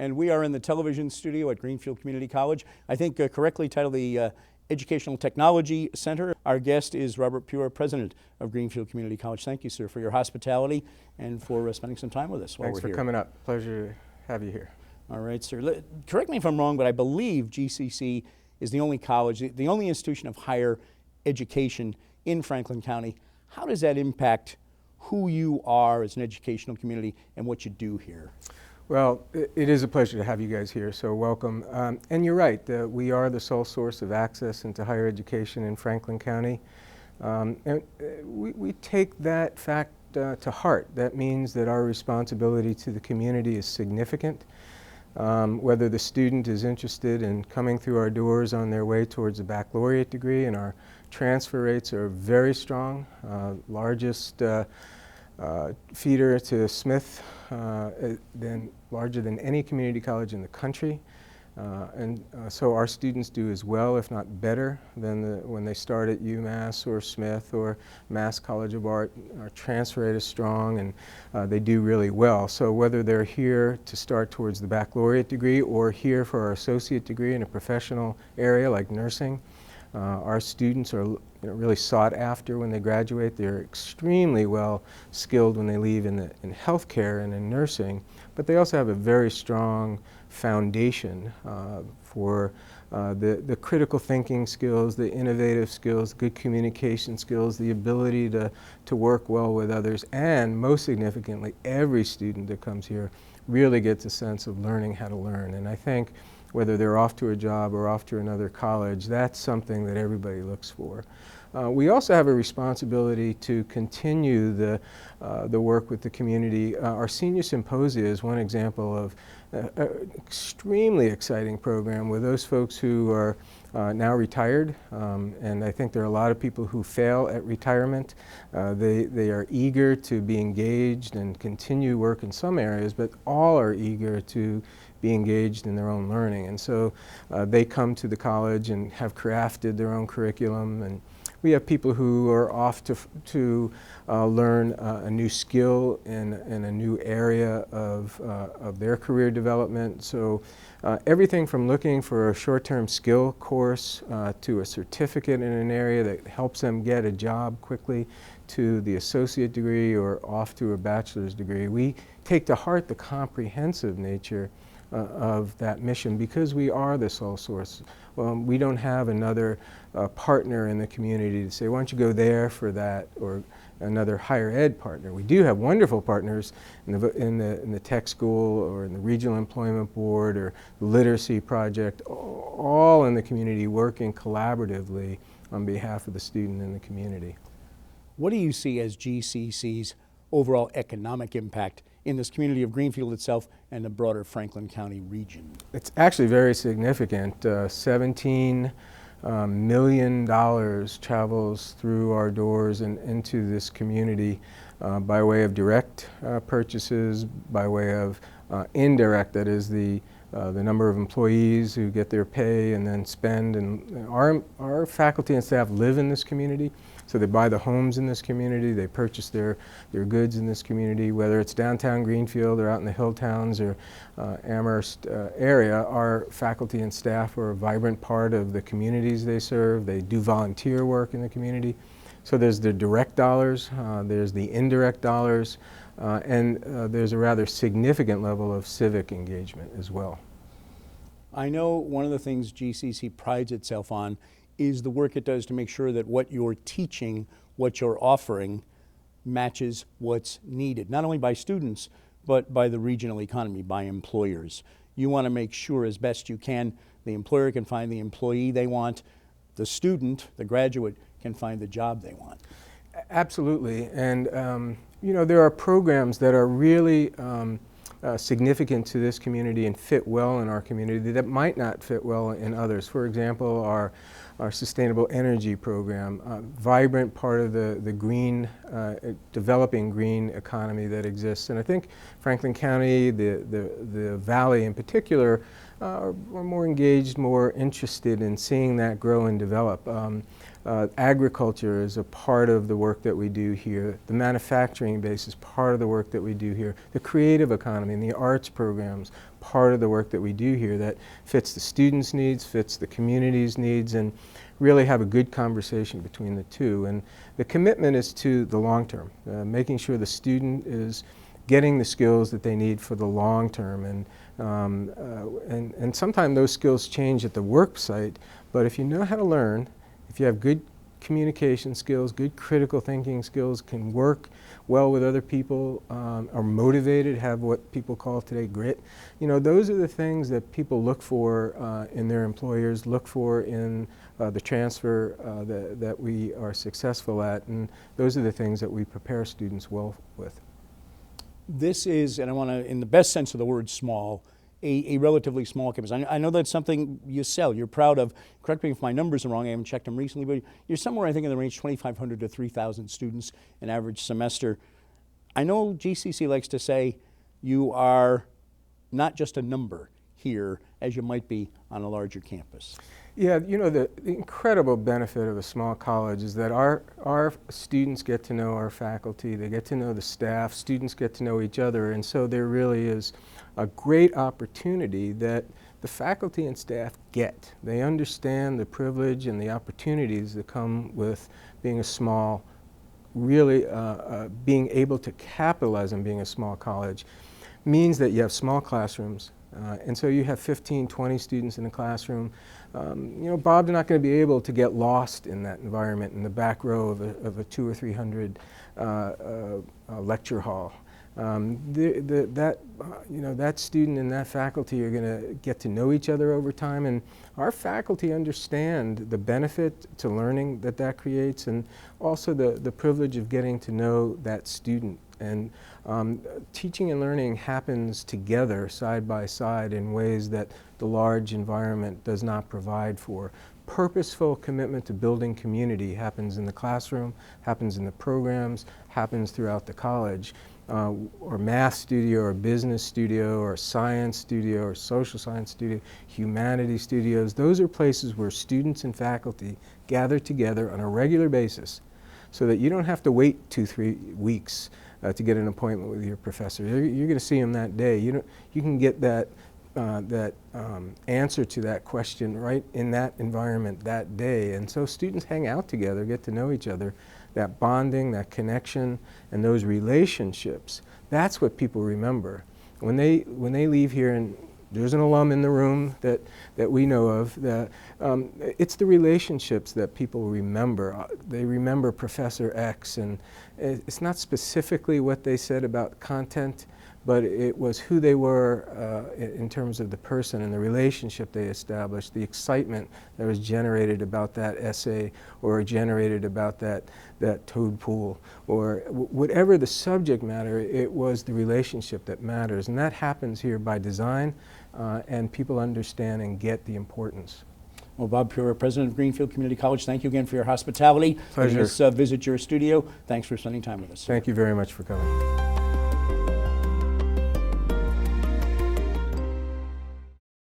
and we are in the television studio at Greenfield Community College. I think correctly titled the Educational Technology Center. Our guest is Robert Pura, president of Greenfield Community College. Thank you, sir, for your hospitality and for spending some time with us while we're here. Thanks for coming up. Pleasure to have you here. All right, sir. Correct me if I'm wrong, but I believe GCC is the only college, the only institution of higher education in Franklin County. How does that impact who you are as an educational community and what you do here? Well, it is a pleasure to have you guys here, so welcome. And you're right, we are the sole source of access into higher education in Franklin County. And we take that fact to heart. That means that our responsibility to the community is significant. Whether the student is interested in coming through our doors on their way towards a baccalaureate degree, and our transfer rates are very strong, largest feeder to Smith, larger than any community college in the country. So our students do as well, if not better, than when they start at UMass or Smith or Mass College of Art. Our transfer rate is strong, and they do really well. So whether they're here to start towards the baccalaureate degree or here for our associate degree in a professional area like nursing, our students are really sought after when they graduate. They're extremely well skilled when they leave in healthcare and in nursing, but they also have a very strong foundation for the critical thinking skills, the innovative skills, good communication skills, the ability to work well with others, and most significantly, every student that comes here really gets a sense of learning how to learn. And I think whether they're off to a job or off to another college, that's something that everybody looks for. We also have a responsibility to continue the work with the community. Our senior symposia is one example of an extremely exciting program with those folks who are now retired, and I think there are a lot of people who fail at retirement. They are eager to be engaged and continue work in some areas, but all are eager to be engaged in their own learning. And so they come to the college and have crafted their own curriculum, and we have people who are off to learn a new skill in a new area of their career development. So everything from looking for a short-term skill course to a certificate in an area that helps them get a job quickly, to the associate degree or off to a bachelor's degree. We take to heart the comprehensive nature of that mission because we are the sole source. We don't have another partner in the community to say, why don't you go there for that, or another higher ed partner. We do have wonderful partners in the tech school or in the Regional Employment Board or the Literacy Project, all in the community working collaboratively on behalf of the student and the community. What do you see as GCC's overall economic impact in this community of Greenfield itself and the broader Franklin County region? It's actually very significant. $17 million travels through our doors and into this community by way of direct purchases, by way of indirect, that is the number of employees who get their pay and then spend. And our faculty and staff live in this community, so they buy the homes in this community, they purchase their goods in this community, whether it's downtown Greenfield or out in the hill towns or Amherst area. Our faculty and staff are a vibrant part of the communities they serve. They do volunteer work in the community. So there's the direct dollars, there's the indirect dollars, and there's a rather significant level of civic engagement as well. I know one of the things GCC prides itself on is the work it does to make sure that what you're teaching, what you're offering, matches what's needed, not only by students, but by the regional economy, by employers. You want to make sure as best you can the employer can find the employee they want, the student, the graduate, can find the job they want. Absolutely, and you know, there are programs that are really significant to this community and fit well in our community that might not fit well in others. For example, our sustainable energy program, vibrant part of the green, developing green economy that exists. And I think Franklin County, the Valley in particular, are more engaged, more interested in seeing that grow and develop. Agriculture is a part of the work that we do here. The manufacturing base is part of the work that we do here. The creative economy and the arts programs, part of the work that we do here that fits the students' needs, fits the community's needs, and really have a good conversation between the two. And the commitment is to the long term, making sure the student is getting the skills that they need for the long term. And sometimes those skills change at the work site, but if you know how to learn, if you have good communication skills, good critical thinking skills, can work well with other people, are motivated, have what people call today grit, those are the things that people look for in their employers, look for in the transfer that we are successful at, and those are the things that we prepare students well with. This is, and I want to, in the best sense of the word small, a relatively small campus. I know that's something you sell, you're proud of. Correct me if my numbers are wrong, I haven't checked them recently, but you're somewhere, I think, in the range 2,500 to 3,000 students an average semester. I know GCC likes to say you are not just a number here as you might be on a larger campus. Yeah, the incredible benefit of a small college is that our students get to know our faculty, they get to know the staff, students get to know each other, and so there really is a great opportunity that the faculty and staff get. They understand the privilege and the opportunities that come with being a small, really being able to capitalize on being a small college means that you have small classrooms. And so you have 15, 20 students in a classroom. Bob's not going to be able to get lost in that environment in the back row of a 200 or 300 lecture hall. That student and that faculty are going to get to know each other over time, and our faculty understand the benefit to learning that creates, and also the privilege of getting to know that student. And teaching and learning happens together, side by side, in ways that the large environment does not provide for. Purposeful commitment to building community happens in the classroom, happens in the programs, happens throughout the college. Or math studio, or business studio, or science studio, or social science studio, humanities studios. Those are places where students and faculty gather together on a regular basis so that you don't have to wait 2-3 weeks to get an appointment with your professor. You're going to see them that day. You can get that answer to that question right in that environment that day. And so students hang out together, get to know each other. That bonding, that connection, and those relationships, that's what people remember. When they leave here, and there's an alum in the room that we know of, it's the relationships that people remember. They remember Professor X, and it's not specifically what they said about content, but it was who they were in terms of the person and the relationship they established, the excitement that was generated about that essay, or generated about that toad pool, or whatever the subject matter, it was the relationship that matters. And that happens here by design, and people understand and get the importance. Well, Bob Pura, President of Greenfield Community College, thank you again for your hospitality. Pleasure. Letting us visit your studio. Thanks for spending time with us. Thank you very much for coming.